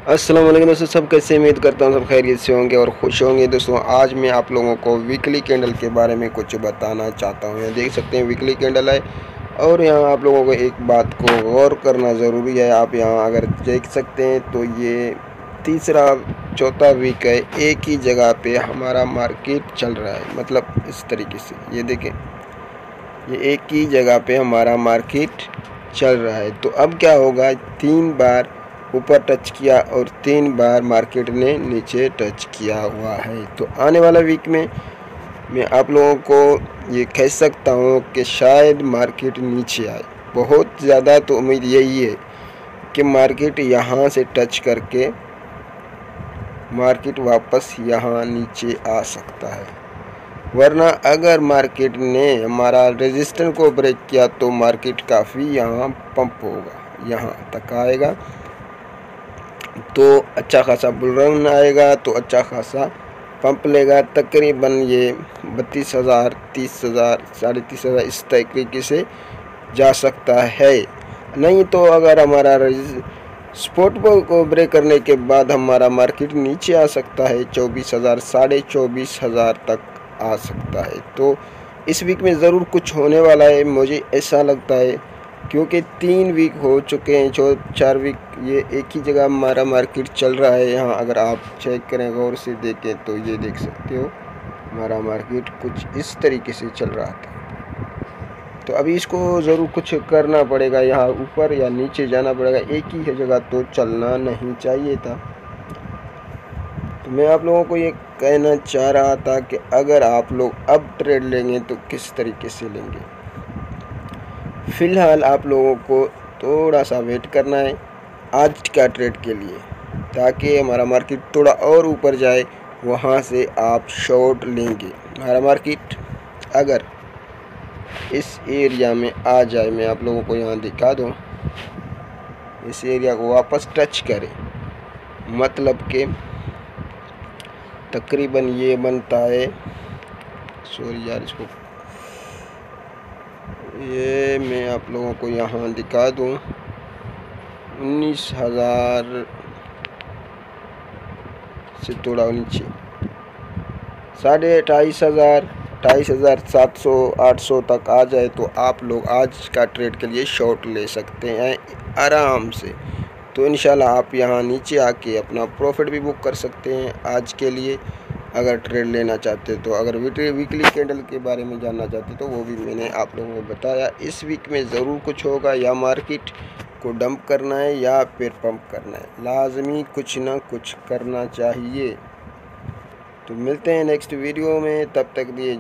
अस्सलाम वालेकुम दोस्तों, सब कैसे उम्मीद करता हूँ सब खैरियत से होंगे और खुश होंगे। दोस्तों आज मैं आप लोगों को वीकली कैंडल के बारे में कुछ बताना चाहता हूँ। यहाँ देख सकते हैं वीकली कैंडल है और यहाँ आप लोगों को एक बात को गौर करना ज़रूरी है। आप यहाँ अगर देख सकते हैं तो ये तीसरा चौथा वीक है, एक ही जगह पे हमारा मार्केट चल रहा है। मतलब इस तरीके से ये देखें, ये एक ही जगह पे हमारा मार्केट चल रहा है। तो अब क्या होगा, 3 बार ऊपर टच किया और 3 बार मार्केट ने नीचे टच किया हुआ है। तो आने वाला वीक में मैं आप लोगों को ये कह सकता हूँ कि शायद मार्केट नीचे आए। बहुत ज़्यादा तो उम्मीद यही है कि मार्केट यहाँ से टच करके मार्केट वापस यहाँ नीचे आ सकता है, वरना अगर मार्केट ने हमारा रेजिस्टेंस को ब्रेक किया तो मार्केट काफ़ी यहाँ पंप होगा, यहाँ तक आएगा तो अच्छा खासा बुल रन आएगा, तो अच्छा खासा पंप लेगा। तकरीबन ये 32,000, 30,000, 30,500 इस तरीके से जा सकता है। नहीं तो अगर हमारा स्पॉट को ब्रेक करने के बाद हमारा मार्केट नीचे आ सकता है, 24,000, 24,500 तक आ सकता है। तो इस वीक में ज़रूर कुछ होने वाला है, मुझे ऐसा लगता है, क्योंकि 3 वीक हो चुके हैं, 4 वीक ये एक ही जगह हमारा मार्केट चल रहा है। यहाँ अगर आप चेक करें, गौर से देखें तो ये देख सकते हो हमारा मार्केट कुछ इस तरीके से चल रहा था। तो अभी इसको ज़रूर कुछ करना पड़ेगा, यहाँ ऊपर या नीचे जाना पड़ेगा, एक ही जगह तो चलना नहीं चाहिए था। तो मैं आप लोगों को ये कहना चाह रहा था कि अगर आप लोग अब ट्रेड लेंगे तो किस तरीके से लेंगे। फ़िलहाल आप लोगों को थोड़ा सा वेट करना है आज का ट्रेड के लिए, ताकि हमारा मार्केट थोड़ा और ऊपर जाए, वहाँ से आप शॉर्ट लेंगे। हमारा मार्केट अगर इस एरिया में आ जाए, मैं आप लोगों को यहाँ दिखा दूँ, इस एरिया को वापस टच करे, मतलब कि तकरीबन ये बनता है, सॉरी यार, इसको ये मैं आप लोगों को यहाँ दिखा दूँ, 19,000 से थोड़ा नीचे 28,500, 28,700, 800 तक आ जाए तो आप लोग आज का ट्रेड के लिए शॉर्ट ले सकते हैं आराम से। तो इंशाल्लाह आप यहाँ नीचे आके अपना प्रॉफिट भी बुक कर सकते हैं आज के लिए, अगर ट्रेड लेना चाहते तो। अगर वीकली कैंडल के बारे में जानना चाहते तो वो भी मैंने आप लोगों को बताया। इस वीक में ज़रूर कुछ होगा, या मार्केट को डंप करना है या फिर पंप करना है, लाजमी कुछ ना कुछ करना चाहिए। तो मिलते हैं नेक्स्ट वीडियो में, तब तक लिए